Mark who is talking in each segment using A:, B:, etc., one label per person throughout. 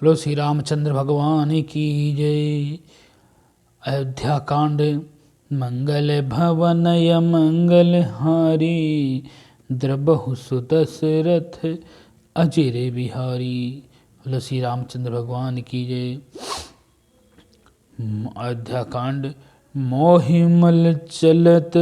A: बोलो श्री रामचंद्र भगवान की जय। अयोध्या कांड। मंगल भवनय मंगल हारी, द्रबहु सुदशरथ अजिर बिहारी। बोलो श्री रामचंद्र भगवान की जय। अयोध्या कांड। मोहिमल चलत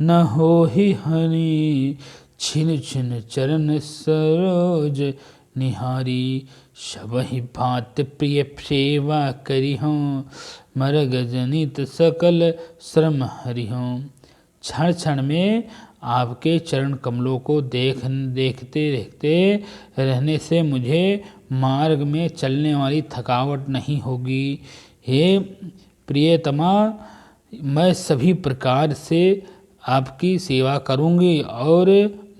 A: न होहि हनि, छिन छिन चरण सरोज निहारी। सबहि भांति प्रिय सेवा करिहूँ, मरग जनित सकल श्रम हरिहूँ। क्षण क्षण में आपके चरण कमलों को देखते देखते रहने से मुझे मार्ग में चलने वाली थकावट नहीं होगी। हे प्रियतमा, मैं सभी प्रकार से आपकी सेवा करूंगी और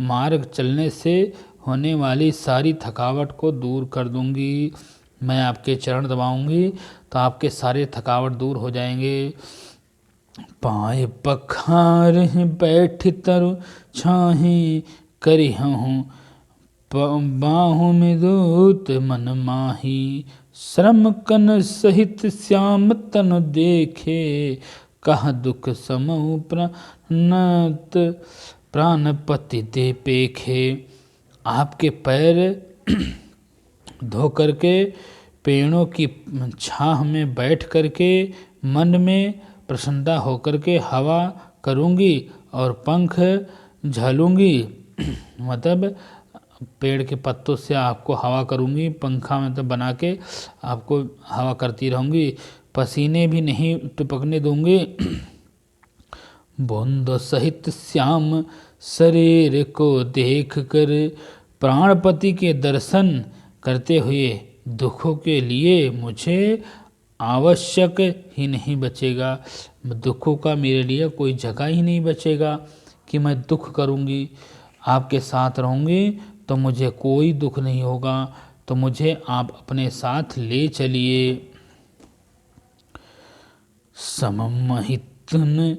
A: मार्ग चलने से होने वाली सारी थकावट को दूर कर दूंगी। मैं आपके चरण दबाऊंगी तो आपके सारे थकावट दूर हो जाएंगे। पाए पखार बैठ तरु छाही, करिहूँ बाहु में दूत मन माही। श्रम कन सहित श्याम तन देखे, कह दुख समूह प्राणपति दे पेखे। आपके पैर धो करके पेड़ों की छाह में बैठ करके मन में प्रसन्नता होकर के हवा करूंगी और पंख झलूंगी। मतलब पेड़ के पत्तों से आपको हवा करूंगी, पंखा मतलब बना के आपको हवा करती रहूंगी। पसीने भी नहीं टपकने दूंगी। बूंद सहित श्याम शरीर को देख कर, प्राणपति के दर्शन करते हुए दुखों के लिए मुझे आवश्यक ही नहीं बचेगा। दुखों का मेरे लिए कोई जगह ही नहीं बचेगा कि मैं दुख करूंगी। आपके साथ रहूंगी तो मुझे कोई दुख नहीं होगा। तो मुझे आप अपने साथ ले चलिए। सममहितन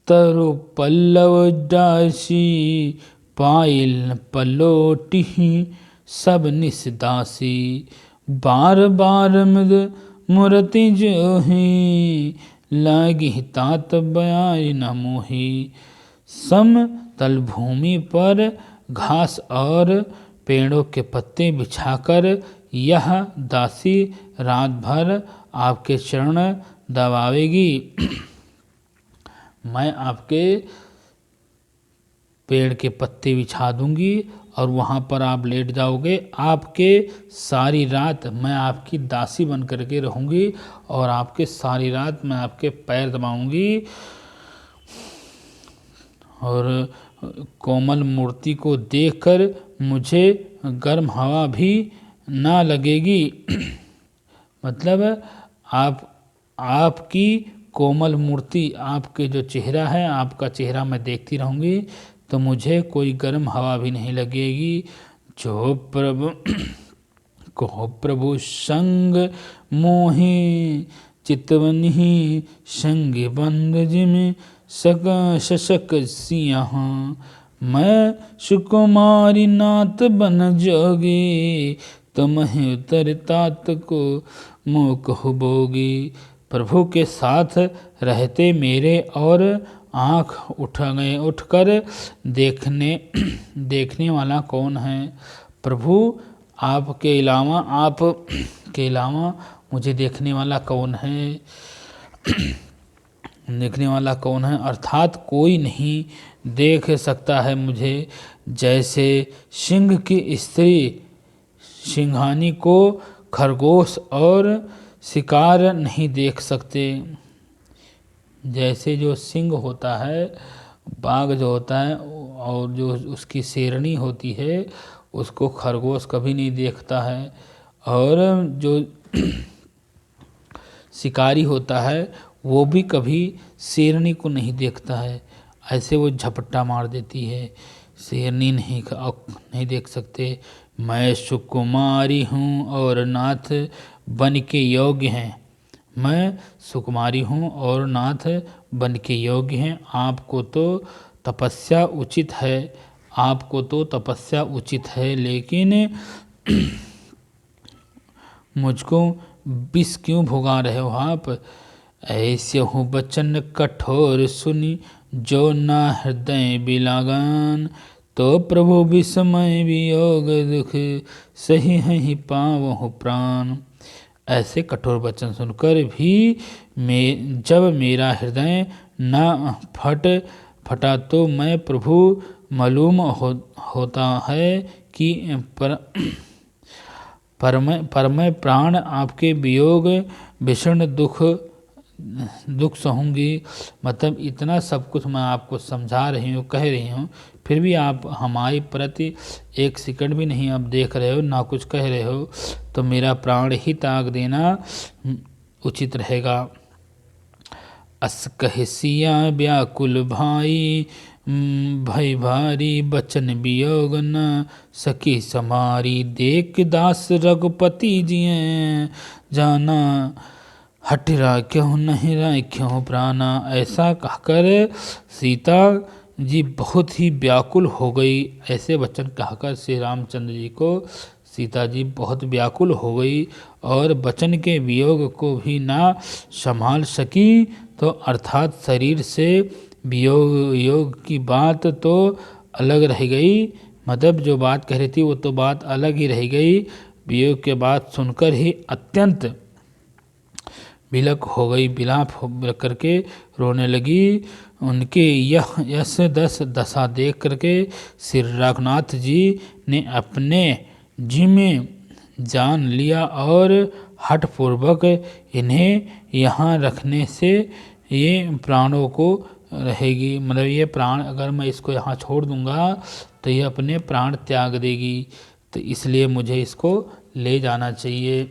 A: तरु पल्लव दासी, पायल पलोटी सब निसदासी। बार बार मृद मूर्ति जोही, लागी तात बयाई न मोही। समतल भूमि पर घास और पेड़ों के पत्ते बिछाकर यह दासी रात भर आपके चरण दबावेगी। मैं आपके पेड़ के पत्ते बिछा दूंगी और वहाँ पर आप लेट जाओगे। आपके सारी रात मैं आपकी दासी बन करके रहूँगी और आपके सारी रात मैं आपके पैर दबाऊंगी। और कोमल मूर्ति को देखकर मुझे गर्म हवा भी ना लगेगी। मतलब आपकी कोमल मूर्ति, आपके जो चेहरा है, आपका चेहरा मैं देखती रहूँगी तो मुझे कोई गर्म हवा भी नहीं लगेगी। जो प्रभु संग मोहि, चितवनी संग बंद जिम शशक सिंह। मैं सुकुमारी नाथ बन जोगी, तुम्हें उतर तात को मोक होगी। प्रभु के साथ रहते मेरे और आँख उठकर देखने वाला कौन है। प्रभु आपके अलावा मुझे देखने वाला कौन है। देखने वाला कौन है अर्थात कोई नहीं देख सकता है मुझे। जैसे सिंह की स्त्री सिंघानी को खरगोश और शिकार नहीं देख सकते, जैसे जो सिंह होता है, बाघ जो होता है और जो उसकी शेरनी होती है, उसको खरगोश कभी नहीं देखता है। और जो शिकारी होता है वो भी कभी शेरनी को नहीं देखता है। ऐसे वो झपट्टा मार देती है, शेरनी नहीं देख सकते। मैं सुकुमारी हूँ और नाथ बन के योग्य हैं। मैं सुकुमारी हूँ और नाथ बन के योग्य हैं। आपको तो तपस्या उचित है, लेकिन मुझको विष क्यों भुगा रहे हो आप। ऐसे हूँ बचन कठोर सुनी, जो ना हृदय बिलागन, तो प्रभु विस्मय वियोग दुख, सही है पावहु प्राण। ऐसे कठोर वचन सुनकर भी जब मेरा हृदय न फटा तो मैं प्रभु मालूम होता है कि परमय प्राण आपके वियोग भीषण दुख सहूँगी। मतलब इतना सब कुछ मैं आपको समझा रही हूँ, कह रही हूँ, फिर भी आप हमारे प्रति एक सेकंड भी नहीं आप देख रहे हो, ना कुछ कह रहे हो, तो मेरा प्राण ही त्याग देना उचित रहेगा। अस कह सिया व्याकुल भाई, भय भारी बचन वियोग न सकी समारी, देख दास रघुपति जिये जाना, हटिरा क्यों नहीं रहा क्यों प्राणा। ऐसा कहकर सीता जी बहुत ही व्याकुल हो गई। ऐसे वचन कहकर श्री रामचंद्र जी को सीता जी बहुत व्याकुल हो गई और वचन के वियोग को भी ना संभाल सकी। तो अर्थात शरीर से वियोग की बात तो अलग रह गई, मतलब जो बात कह रही थी वो तो बात अलग ही रह गई। वियोग के बात सुनकर ही अत्यंत विलक हो गई, विलाप करके रोने लगी। उनके यह दस दशा देख करके श्री रघुनाथ जी ने अपने जिम्मे जान लिया और हठपूर्वक इन्हें यहाँ रखने से ये प्राणों को रहेगी, मतलब ये प्राण अगर मैं इसको यहाँ छोड़ दूंगा तो ये अपने प्राण त्याग देगी, तो इसलिए मुझे इसको ले जाना चाहिए।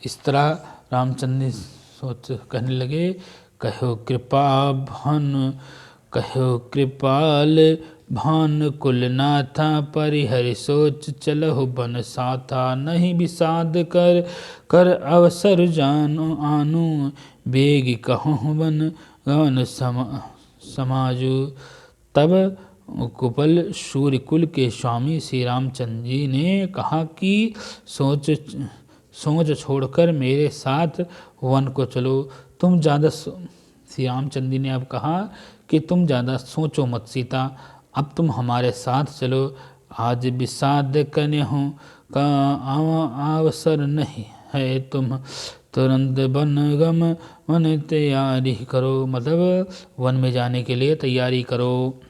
A: इस तरह रामचंद्र सोच कहने लगे, कहो कृपाल भान कुलनाथा, परिहरि सोच चलहु बन साथा, नहीं विषाद कर अवसर जानो आनु, बेग कहूँ वन समाजु। तब कुपल सूर्यकुल के स्वामी श्री रामचंद्र जी ने कहा कि सोच छोड़कर मेरे साथ वन को चलो। तुम ज़्यादा श्री रामचंद्र जी ने अब कहा कि तुम ज़्यादा सोचो मत सीता, अब तुम हमारे साथ चलो। आज विषाद करने हो का अवसर नहीं है, तुम तुरंत वन तैयारी करो, मतलब वन में जाने के लिए तैयारी करो।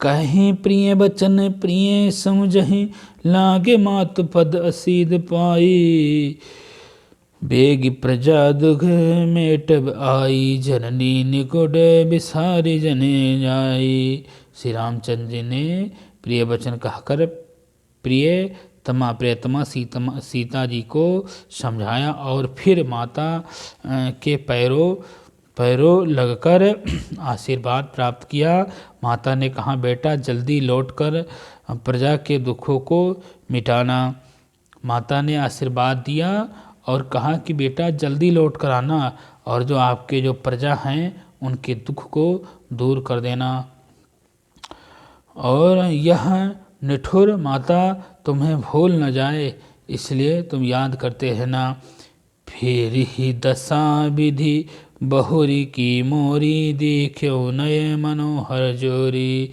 A: कहीं प्रिय बचन प्रिय समझहि, लागे मातु पद असीद पाई, बेग प्रजा दुख मेटब आई, जननी निकुट बिसारी जने जाई। श्री रामचंद्र जी ने प्रिय वचन कहकर प्रियतमा सीता जी को समझाया और फिर माता के पैरों लगकर आशीर्वाद प्राप्त किया। माता ने कहा, बेटा जल्दी लौटकर प्रजा के दुखों को मिटाना। माता ने आशीर्वाद दिया और कहा कि बेटा जल्दी लौट कर आना और जो आपके जो प्रजा हैं उनके दुख को दूर कर देना। और यह निठुर माता तुम्हें भूल न जाए, इसलिए तुम याद करते रहना। फिर ही दशा विधि बहुरी की मोरी, देखो नये मनोहर जोरी,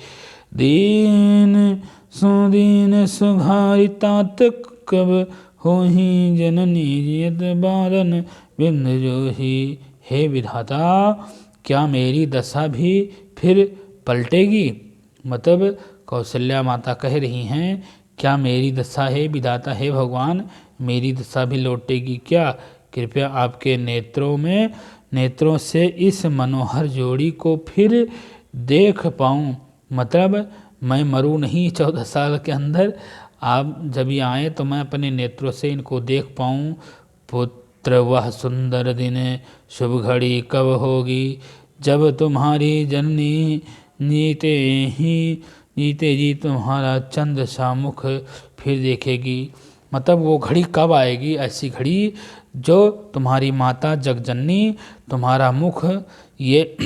A: दीन सुदीन सुघारी तात कब होही, जननी जियत बादन बिंद जोही। हे विधाता, क्या मेरी दशा भी फिर पलटेगी? मतलब कौशल्या माता कह रही हैं, क्या मेरी दशा है विधाता, है भगवान, मेरी दशा भी लौटेगी क्या? कृपया आपके नेत्रों से इस मनोहर जोड़ी को फिर देख पाऊँ, मतलब मैं मरूँ नहीं 14 साल के अंदर, आप जब ये आए तो मैं अपने नेत्रों से इनको देख पाऊँ। पुत्र वह सुंदर दिन शुभ घड़ी कब होगी, जब तुम्हारी जननी जीते जी तुम्हारा चंद्र सा मुख फिर देखेगी। मतलब वो घड़ी कब आएगी, ऐसी घड़ी जो तुम्हारी माता जगजननी तुम्हारा मुख ये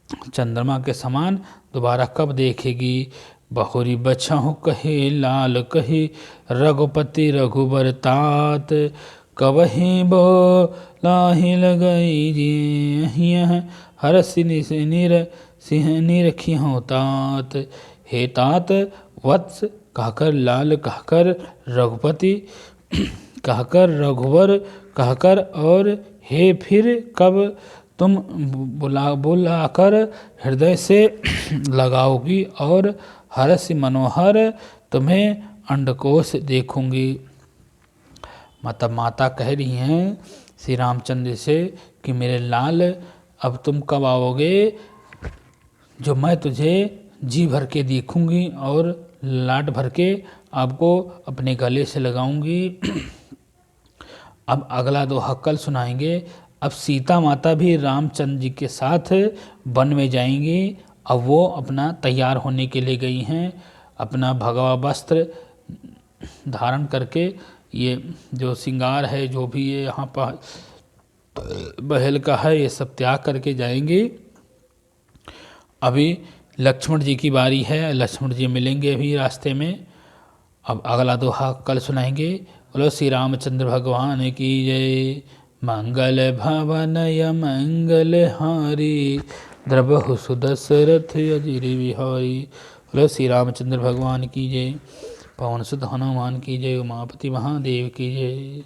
A: चंद्रमा के समान दोबारा कब देखेगी। बहुरी बछहु कहे लाल कहे रघुपति रघुबर तात कवहि बोलाहि लगई जी हरसि सिंह निरखिहु तात। हे तात वत्स कहकर लाल कहकर रघुपति कहकर रघुवर कहकर और हे फिर कब तुम बुलाकर हृदय से लगाओगी और हर्ष मनोहर तुम्हें अंडकोश देखूंगी। मतलब माता कह रही हैं श्री रामचंद्र से कि मेरे लाल अब तुम कब आओगे जो मैं तुझे जी भर के देखूंगी और लाड भर के आपको अपने गले से लगाऊंगी। अब अगला दोहा कल सुनाएंगे। अब सीता माता भी रामचंद्र जी के साथ वन में जाएंगी। अब वो अपना तैयार होने के लिए गई हैं, अपना भगवा वस्त्र धारण करके, ये जो श्रृंगार है जो भी ये यहाँ पर बहल का है ये सब त्याग करके जाएंगी। अभी लक्ष्मण जी की बारी है, लक्ष्मण जी मिलेंगे अभी रास्ते में। अब अगला दोहा कल सुनाएंगे। बोलो श्री रामचंद्र भगवान की जय। मंगल भवनय मंगल हारी द्रबहु सुदशरथ अजिर बिहारी। बोलो श्री रामचंद्र भगवान की जय। पवन सुत हनुमान की जय। उमापति महादेव की जय।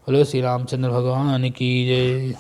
A: बोलो श्री रामचंद्र भगवान की जय।